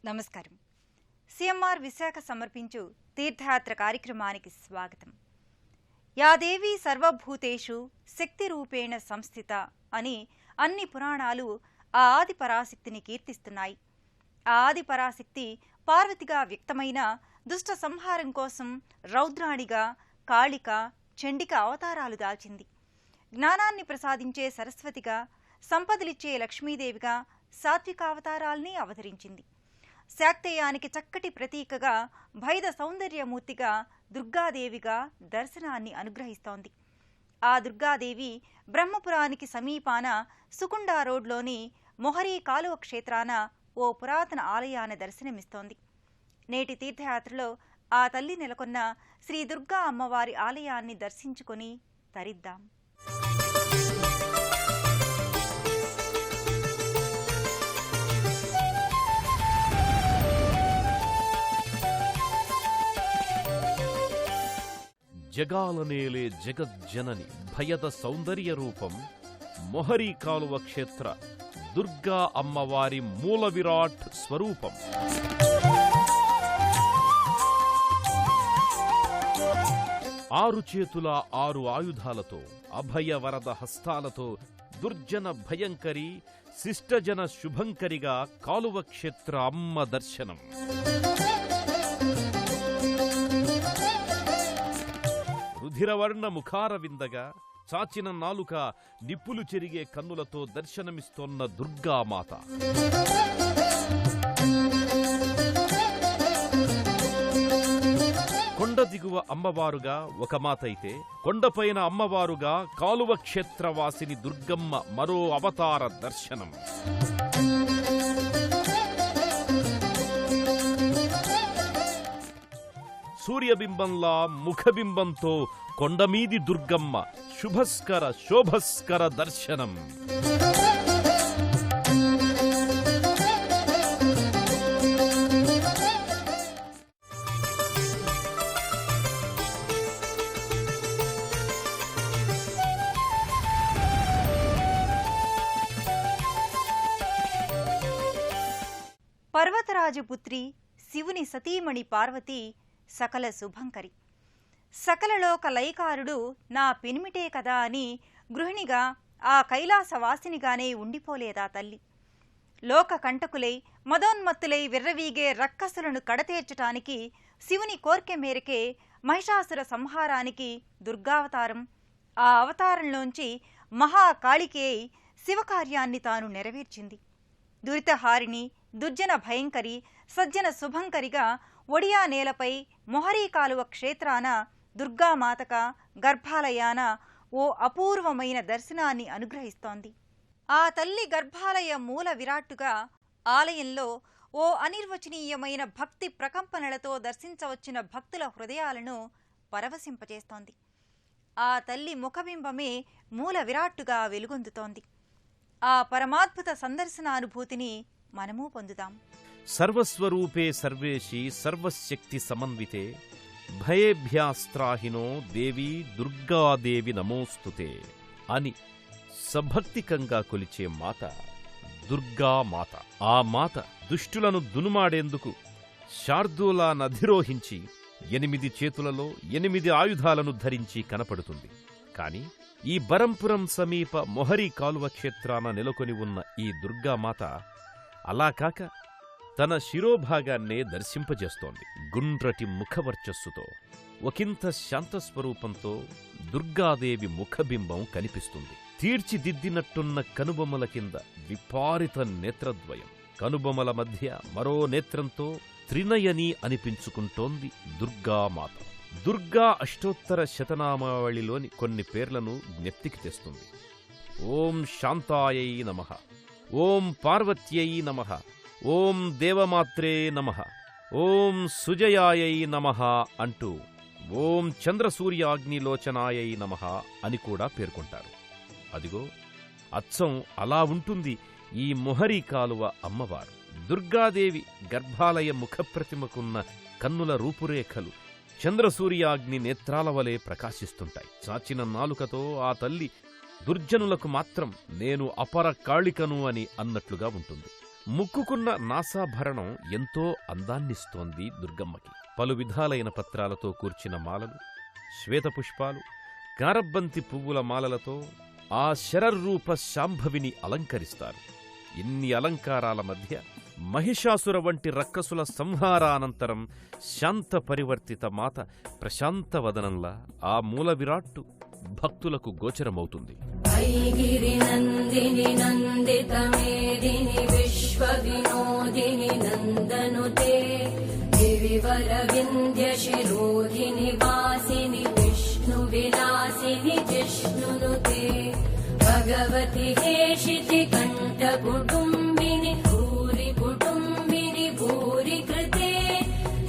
నమస్కారం. సిఎంఆర్ విశాఖ సమర్పించు తీర్థయాత్ర కార్యక్రమానికి స్వాగతం. యాదేవి సర్వభూతేషు శక్తి రూపేణ సంస్థిత అని అన్ని పురాణాలు ఆ ఆది పరాశక్తిని కీర్తిస్తున్నాయి. ఆ ఆది పరాశక్తి పార్వతిగా వ్యక్తమైన దుష్ట సంహారం కోసం రౌద్రాణిగా, కాళిక, చండిక అవతారాలు దాల్చింది. జ్ఞానాన్ని ప్రసాదించే సరస్వతిగా, సంపదలిచ్చే లక్ష్మీదేవిగా సాత్వికావతారాల్ని అవతరించింది. శాక్తేయానికి చక్కటి ప్రతీకగా, భైద సౌందర్యమూర్తిగా దుర్గాదేవిగా దర్శనాన్ని అనుగ్రహిస్తోంది. ఆ దుర్గాదేవి బ్రహ్మపురానికి సమీపాన సుకుండా రోడ్లోని మొహరీ కాలువ క్షేత్రాన ఓ పురాతన ఆలయాన దర్శనమిస్తోంది. నేటి తీర్థయాత్రలో ఆ తల్లి నెలకొన్న శ్రీ దుర్గా అమ్మవారి ఆలయాన్ని దర్శించుకొని తరిద్దాం. జగాలనేలే జగజ్జనని భయద సౌందర్య రూపం మొహరీ కాలువ క్షేత్ర దుర్గా అమ్మవారి మూల విరాట్ స్వరూపం. ఆరు చేతుల ఆరు ఆయుధాలతో, అభయ వరద హస్తాలతో దుర్జన భయంకరి, శిష్టజన శుభంకరిగా కాలువ క్షేత్ర అమ్మ దర్శనం. రుధిరవర్ణ ముఖార విందగా, చాచిన నాలుక, నిప్పులు చెరిగే కన్నులతో దర్శనమిస్తోన్న దుర్గామాత. కొండ దిగువ అమ్మవారుగా ఒక మాత అయితే, కొండపైన అమ్మవారుగా కాలువ క్షేత్రవాసిని దుర్గమ్మ మరో అవతార దర్శనం. సూర్యబింబంలా ముఖబింబంతో కొండమీది దుర్గమ్మ శుభస్కర శోభస్కర దర్శనం. పర్వతరాజపుత్రి శివుని సతీమణి పార్వతి సకల శుభంకరి. సకలలోక లయకారుడు నా పెనిమిటే కదా అని గృహిణిగా, ఆ కైలాసవాసినిగానే ఉండిపోలేదా తల్లి? లోక కంటకులై మదోన్మత్తులై విర్రవీగే రక్కసులను కడతేర్చటానికి శివుని కోర్కె మేరకే మహిషాసుర సంహారానికి దుర్గావతారం, ఆ అవతారంలోంచి మహాకాళికే శివకార్యాన్ని తాను నెరవేర్చింది. దురితహారిణి, దుర్జన భయంకరి, సజ్జన శుభంకరిగా ఒడియా నేలపై మొహరీ కాలువ క్షేత్రాన దుర్గామాతక గర్భాలయాన ఓ అపూర్వమైన దర్శనాన్ని అనుగ్రహిస్తోంది. ఆ తల్లి గర్భాలయ మూల విరాట్టుగా ఆలయంలో ఓ అనిర్వచనీయమైన భక్తి ప్రకంపనలతో దర్శించవచ్చిన భక్తుల హృదయాలను పరవశింపచేస్తోంది. ఆ తల్లి ముఖబింబమే మూల విరాట్టుగా వెలుగొందుతోంది. ఆ పరమాద్భుత సందర్శనానుభూతిని మనమూ పొందుదాం. సర్వస్వరూపే సర్వేషి సర్వశక్తి సమన్వితే భయేభ్యాస్త్రాహినో దేవీ దుర్గాదేవి నమోస్తుతే అని సభక్తికంగా కొలిచే మాత దుర్గామాత. ఆ మాత దుష్టులను దునుమాడేందుకు శార్దూలా నధిరోహించి 8 చేతులలో 8 ఆయుధాలను ధరించి కనపడుతుంది. కాని ఈ బరంపురం సమీప మొహరీ కాలువ క్షేత్రాన నెలకొని ఉన్న ఈ దుర్గామాత అలా కాక తన శిరోభాగాన్నే దర్శింపజేస్తోంది. గుండ్రటి ముఖవర్చస్సుతో, ఒకంత శాంతస్వరూపంతో దుర్గాదేవి ముఖబింబం కనిపిస్తుంది. తీర్చిదిద్దినట్టున్న కనుబొమ్మల కింద విపారిత నేత్రద్వయం, కనుబొమ్మల మధ్య మరో నేత్రంతో త్రినయని అనిపించుకుంటోంది దుర్గామాత. దుర్గా అష్టోత్తర శతనామావళిలోని కొన్ని పేర్లను జ్ఞప్తికి తెస్తుంది. ఓం శాంతాయై నమః, ఓం పార్వత్యై నమః, ఓం దేవమాత్రే నమః, ఓం సుజయాయై నమః అంటూ ఓం చంద్రసూర్యాగ్నిలోచనాయై నమః అని కూడా పేర్కొంటారు. అదిగో అచ్చం అలా ఉంటుంది ఈ మొహరీ కాలువ అమ్మవారు. దుర్గాదేవి గర్భాలయ ముఖప్రతిమకున్న కన్నుల రూపురేఖలు చంద్రసూర్యాగ్ని నేత్రాల వలె ప్రకాశిస్తుంటాయి. చాచిన నాలుకతో ఆ తల్లి దుర్జనులకు మాత్రం నేను అపర కాళికను అని అన్నట్లుగా ఉంటుంది. ముక్కుకున్న నాసాభరణం ఎంతో అందాన్నిస్తోంది దుర్గమ్మకి. పలు విధాలైన పత్రాలతో కూర్చిన మాలలు, శ్వేతపుష్పాలు, కారబ్బంతి పువ్వుల మాలలతో ఆ శరరూప శాంభవిని అలంకరిస్తారు. ఇన్ని అలంకారాల మధ్య మహిషాసుర వంటి రక్కసుల సంహారానంతరం శాంత పరివర్తిత మాత ప్రశాంతవదనంలా ఆ మూల విరాట్టు భక్తులకు గోచరమవుతుంది. ఐగిరినందిని నందితమేదిని విశ్వవినోదిని నందనుతే దివివర వింధ్య శిరోధిని వాసిని విష్ణు విలాసిని జిష్ణునుతే భగవతి హేషితి కంఠ కుటుంబిని భూరి కుటుంబిని భూరి కృతే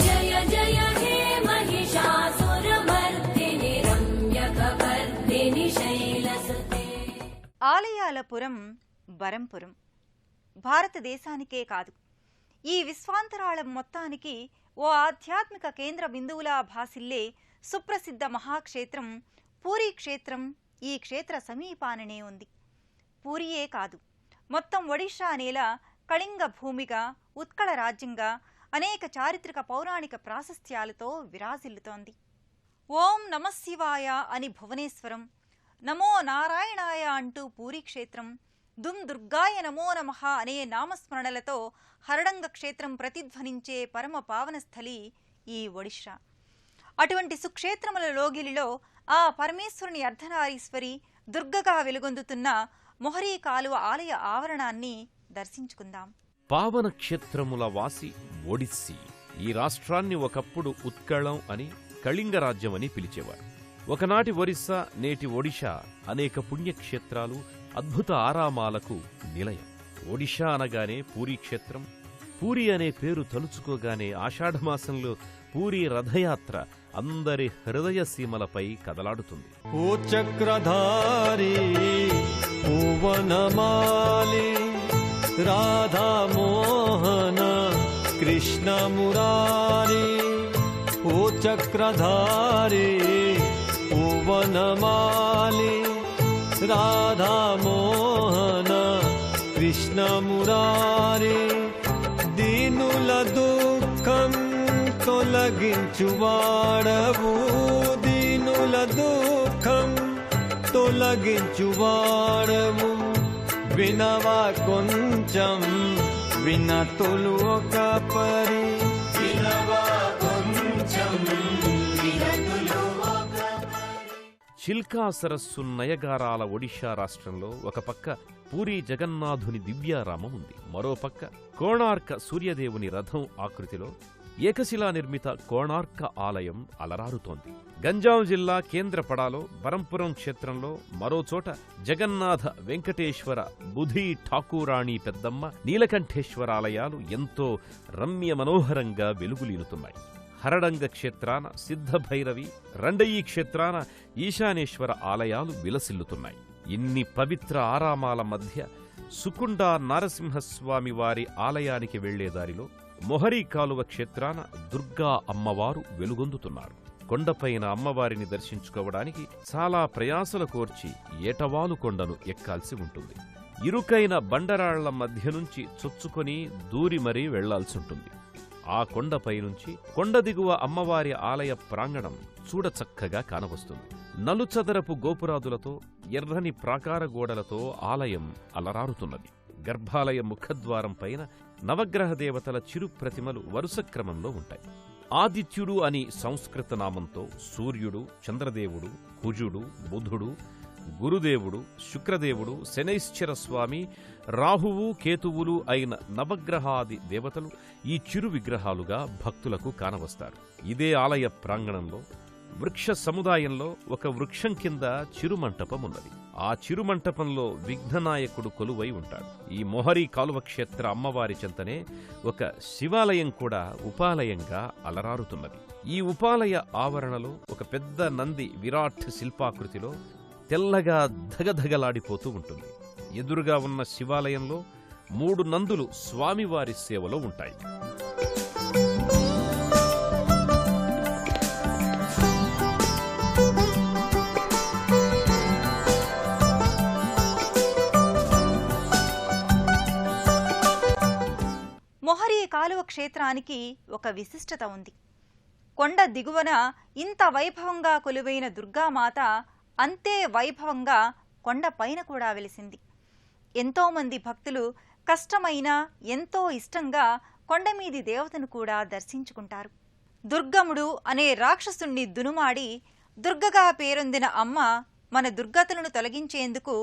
జయ జయ హే మహిషాసురమర్దిని రమ్యకవర్దిని శైలసుతే. ఆలయాల పురం బరంపురం భారతదేశానికే కాదు, ఈ విశ్వాంతరాళం మొత్తానికి ఓ ఆధ్యాత్మిక కేంద్ర బిందువులా భాసిల్లే సుప్రసిద్ధ మహాక్షేత్రం పూరీ క్షేత్రం ఈ క్షేత్ర సమీపాననే ఉంది. పూరియే కాదు, మొత్తం ఒడిషా నేల కళింగ భూమిగా, ఉత్కళ రాజ్యంగా అనేక చారిత్రక పౌరాణిక ప్రాశస్త్యాలతో విరాజిల్లుతోంది. ఓం నమశివాయ అని భువనేశ్వరం, నమో నారాయణాయ అంటూ పూరీ క్షేత్రం, దుమ్ దుర్గాయ నమో నమః అనే నామస్మరణలతో హరడంగ క్షేత్రం ప్రతిధ్వనించే పరమ పావనస్థలి ఈ ఒడిషా. అటువంటి సుక్షేత్రముల లోగిలిలో ఆ పరమేశ్వరుని అర్ధనారీశ్వరి దుర్గగా వెలుగొందుతున్న మొహరీ కాలువ ఆలయ ఆవరణాన్ని దర్శించుకుందాం. పావన క్షేత్రముల వాసి ఒడిస్సీ. ఈ రాష్ట్రాన్ని ఒకప్పుడు ఉత్కళం అని, కళింగరాజ్యమని పిలిచేవారు. ఒకనాటి ఒరిస్సా, నేటి ఒడిషా అనేక పుణ్యక్షేత్రాలు, అద్భుత ఆరామాలకు నిలయం. ఒడిషా అనగానే పూరీ క్షేత్రం, పూరి అనే పేరు తలుచుకోగానే ఆషాఢమాసంలో పూరీ రథయాత్ర అందరి హృదయ సీమలపై కదలాడుతుంది. ఓ చక్రధారి ఓ వనమాలి రాధామోహన కృష్ణ మురారి, ఓ చక్రధారి ఓ వనమాలి రాధామోహన కృష్ణ మురారి, దీనుల దుఃఖం తొలగించువాడవు, దీనుల దుఃఖం తొలగించువాడవు, వినవా కొంచెం వినతులు ఒక పరి, వినవా కొంచెం వినతులు ఒక పరి. చిల్కా సరస్సు నయగారాల ఒడిషా రాష్ట్రంలో ఒక పక్క పూరీ జగన్నాథుని దివ్యారామం ఉంది. మరోపక్క కోణార్క సూర్యదేవుని రథం ఆకృతిలో ఏకశిలా నిర్మిత కోణార్క ఆలయం అలరారుతోంది. గంజాం జిల్లా కేంద్రపడాలో బరంపురం క్షేత్రంలో మరోచోట జగన్నాథ, వెంకటేశ్వర, బుధీ ఠాకూరాణి పెద్దమ్మ, నీలకంఠేశ్వర ఆలయాలు ఎంతో రమ్య మనోహరంగా వెలుగులీనుతున్నాయి. హరడంగ క్షేత్రాన సిద్ధభైరవి, రండయి క్షేత్రాన ఈశానేశ్వర ఆలయాలు విలసిల్లుతున్నాయి. ఇన్ని పవిత్ర ఆరామాల మధ్య సుకుండా నారసింహస్వామి వారి ఆలయానికి వెళ్లేదారిలో మొహరీ కాలువ క్షేత్రాన దుర్గా అమ్మవారు వెలుగొందుతున్నారు. కొండపైన అమ్మవారిని దర్శించుకోవడానికి చాలా ప్రయాసల కోర్చి ఏటవాలు కొండను ఎక్కాల్సి ఉంటుంది. ఇరుకైన బండరాళ్ల మధ్య నుంచి చొచ్చుకొని దూరి మరీ వెళ్లాల్సుంటుంది. ఆ కొండపై నుంచి కొండ దిగువ అమ్మవారి ఆలయ ప్రాంగణం చూడచక్కగా కానవస్తుంది. నలుచదరపు గోపురాదులతో, ఎర్రని ప్రాకార గోడలతో ఆలయం అలరారుతున్నది. గర్భాలయ ముఖద్వారం పైన నవగ్రహ దేవతల చిరు ప్రతిమలు వరుస క్రమంలో ఉంటాయి. ఆదిత్యుడు అని సంస్కృత నామంతో సూర్యుడు, చంద్రదేవుడు, కుజుడు, బుధుడు, గురుదేవుడు, శుక్రదేవుడు, శనైశ్చర స్వామి, రాహువు, కేతువులు అయిన నవగ్రహాది దేవతలు ఈ చిరు విగ్రహాలుగా భక్తులకు కానవస్తారు. ఇదే ఆలయ ప్రాంగణంలో వృక్ష సముదాయంలో ఒక వృక్షం కింద చిరుమంటపమున్నది. ఆ చిరుమంటపంలో విఘ్ననాయకుడు కొలువై ఉంటాడు. ఈ మొహరీ కాలువ క్షేత్ర అమ్మవారి చెంతనే ఒక శివాలయం కూడా ఉపాలయంగా అలరారుతున్నది. ఈ ఉపాలయ ఆవరణలో ఒక పెద్ద నంది విరాట్ శిల్పాకృతిలో తెల్లగా ధగధగలాడిపోతూ ఉంటుంది. ఎదురుగా ఉన్న శివాలయంలో 3 నందులు స్వామివారి సేవలో ఉంటాయి. కాలువ క్షేత్రానికి ఒక విశిష్టత ఉంది. కొండ దిగువన ఇంత వైభవంగా కొలువైన దుర్గామాత అంతే వైభవంగా కొండ పైన కూడా వెలిసింది. ఎంతోమంది భక్తులు కష్టమైన ఎంతో ఇష్టంగా కొండమీది దేవతను కూడా దర్శించుకుంటారు. దుర్గముడు అనే రాక్షసుణ్ణి దునుమాడి దుర్గగా పేరొందిన అమ్మ మన దుర్గతులను తొలగించేందుకు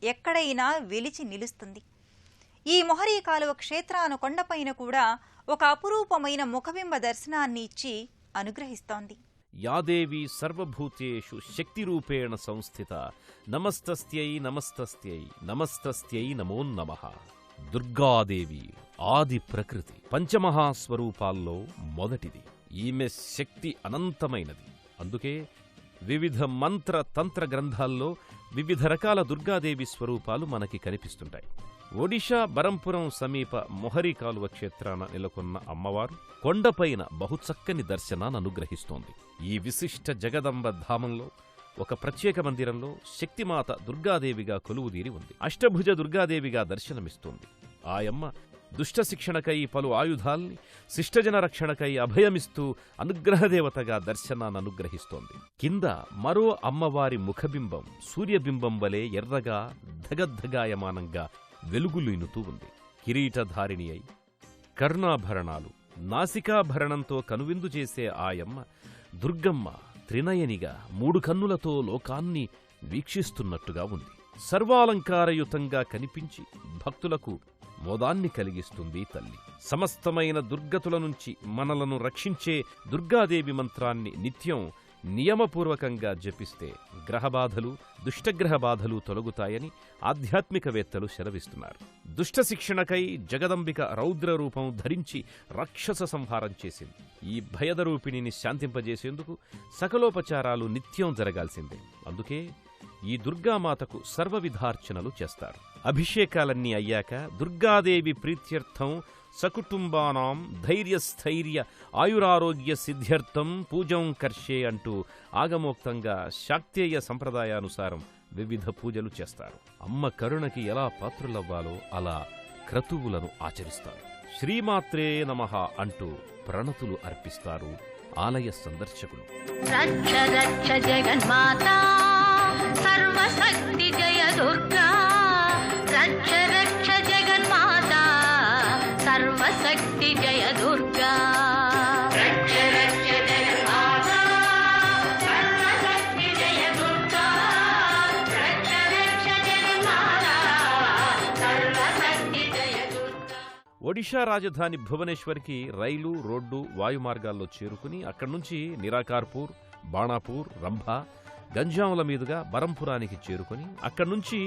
ఎక్కడైనా వెలిచి నిలుస్తుంది. ఈ మొహరీ కాలువ క్షేత్రాన కొండపైన కూడా ఒక అపురూపమైన ముఖబింబ దర్శనాన్ని ఇచ్చి అనుగ్రహిస్తోంది. యాదేవి సర్వభూతేషు శక్తిరూపేణ సంస్థిత నమస్తస్యై నమస్తస్యై నమస్తస్యై నమో నమః. దుర్గాదేవి ఆది ప్రకృతి పంచమహాస్వరూపాల్లో మొదటిది. ఈమె శక్తి అనంతమైనది. అందుకే వివిధ మంత్ర తంత్ర గ్రంథాల్లో వివిధ రకాల దుర్గాదేవి స్వరూపాలు మనకి కనిపిస్తుంటాయి. ఒడిషా బరంపురం సమీప మొహరీ కాలువ క్షేత్రాన నెలకొన్న అమ్మవారు కొండపైన బహుచక్కని దర్శనాన్ని అనుగ్రహిస్తోంది. ఈ విశిష్ట జగదంబ ధామంలో ఒక ప్రత్యేక మందిరంలో శక్తిమాత దుర్గాదేవిగా కొలువుదీరి ఉంది. అష్టభుజ దుర్గాదేవిగా దర్శనమిస్తోంది. ఆయమ్మ దుష్ట శిక్షణకై పలు ఆయుధాల్ని, శిష్టజన రక్షణకై అభయమిస్తూ అనుగ్రహదేవతగా దర్శనాన్ని అనుగ్రహిస్తోంది. కింద మరో అమ్మవారి ముఖబింబం సూర్యబింబం వలె ఎర్రగా ధగద్ధగాయమానంగా వెలుగులీనుతూ ఉంది. కిరీటధారిణి అయి కర్ణాభరణాలు, నాసికాభరణంతో కనువిందు చేసే ఆయమ్మ దుర్గమ్మ త్రినయనిగా 3 కన్నులతో లోకాన్ని వీక్షిస్తున్నట్టుగా ఉంది. సర్వాలంకారయుతంగా కనిపించి భక్తులకు మోదాన్ని కలిగిస్తుంది తల్లి. సమస్తమైన దుర్గతుల నుంచి మనలను రక్షించే దుర్గాదేవి మంత్రాన్ని నిత్యం నియమపూర్వకంగా జపిస్తే గ్రహబాధలు, దుష్టగ్రహ బాధలు తొలగుతాయని ఆధ్యాత్మికవేత్తలు సెలవిస్తున్నారు. దుష్ట శిక్షణకై జగదంబిక రౌద్ర రూపం ధరించి రాక్షస సంహారం చేసింది. ఈ భయదరూపిణిని శాంతింపజేసేందుకు సకలోపచారాలు నిత్యం జరగాల్సిందే. అందుకే ఈ దుర్గామాతకు సర్వవిధార్చనలు చేస్తారు. అభిషేకాలన్నీ అయ్యాక దుర్గాదేవి ప్రీత్యర్థం సకుటుంబానాం ధైర్యస్థైర్య ఆయురారోగ్య సిద్ధ్యర్థం పూజం కర్షే అంటూ ఆగమోక్తంగా శాక్తేయ సంప్రదాయానుసారం వివిధ పూజలు చేస్తారు. అమ్మ కరుణకి ఎలా పాత్రులవ్వాలో అలా క్రతువులను ఆచరిస్తారు. శ్రీమాత్రే నమః అంటూ ప్రణతులు అర్పిస్తారు ఆలయ సందర్శకులు. రక్ష రక్ష జగన్మాతా సర్వశక్తి జయ దుర్గా. రక్ష రక్ష జగన్మాతా సర్వశక్తి జయ దుర్గా. రక్ష రక్ష జగన్మాతా సర్వశక్తి జయ దుర్గా. రక్ష రక్ష జగన్మాతా సర్వశక్తి జయ దుర్గా. ఒడిషా రాజధాని భువనేశ్వర్కి రైలు, రోడ్డు, వాయు మార్గాల్లో చేరుకుని అక్కడి నుంచి నిరాకార్పూర్, బాణాపూర్, రంభా, గంజాముల మీదుగా బరంపురానికి చేరుకుని అక్కడ్నుంచి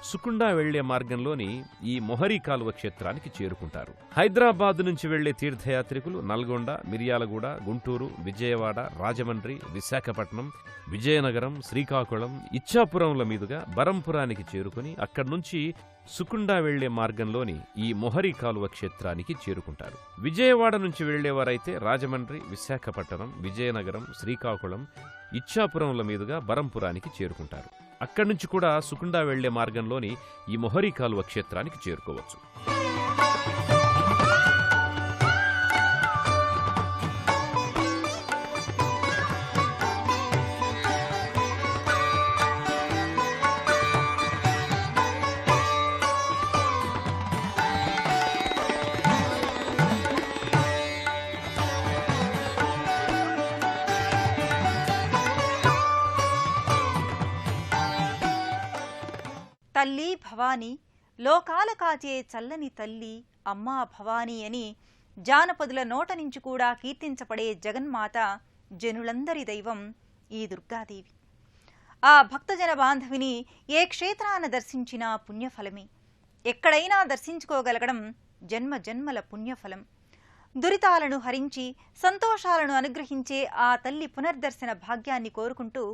సుకుండా వెళ్లే మార్గంలోని ఈ మొహరీ కాలువ క్షేత్రానికి చేరుకుంటారు. హైదరాబాద్ నుంచి వెళ్లే తీర్థయాత్రికులు నల్గొండ, మిర్యాలగూడ, గుంటూరు, విజయవాడ, రాజమండ్రి, విశాఖపట్నం, విజయనగరం, శ్రీకాకుళం, ఇచ్చాపురంల మీదుగా బరంపురానికి చేరుకుని అక్కడ్నుంచి సుకుండా వెళ్లే మార్గంలోని ఈ మొహరీ కాలువ క్షేత్రానికి చేరుకుంటారు. విజయవాడ నుంచి వెళ్లేవారైతే రాజమండ్రి, విశాఖపట్నం, విజయనగరం, శ్రీకాకుళం, ఇచ్చాపురంల మీదుగా బరంపురానికి చేరుకుంటారు. అక్కడి నుంచి కూడా సుకుండా వెళ్లే మార్గంలోని ఈ మొహరీ కాలువ క్షేత్రానికి చేరుకోవచ్చు. తల్లి భవానీ, లోకాల కాచే చల్లని తల్లి అమ్మా భవానీ అని జానపదుల నోట నుంచి కూడా కీర్తించబడే జగన్మాత జనులందరి దైవం ఈ దుర్గాదేవి. ఆ భక్తజన బాంధవిని ఏ క్షేత్రాన దర్శించినా పుణ్యఫలమే. ఎక్కడైనా దర్శించుకోగలగడం జన్మ జన్మల పుణ్యఫలం. దురితాలను హరించి సంతోషాలను అనుగ్రహించే ఆ తల్లి పునర్దర్శన భాగ్యాన్ని కోరుకుంటూ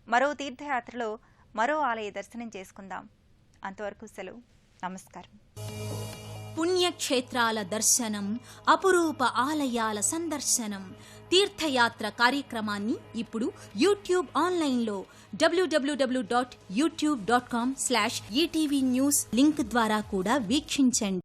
మరో తీర్థయాత్రలో మరో ఆలయ దర్శనం చేసుకుందాం. అంతవరకు సెలవు. నమస్కారం. పుణ్యక్షేత్రాల దర్శనం, అపురూప ఆలయాల సందర్శనం, తీర్థయాత్ర కార్యక్రమాన్ని ఇప్పుడు యూట్యూబ్ ఆన్లైన్లో www.youtube.com/ETV News లింక్ ద్వారా కూడా వీక్షించండి.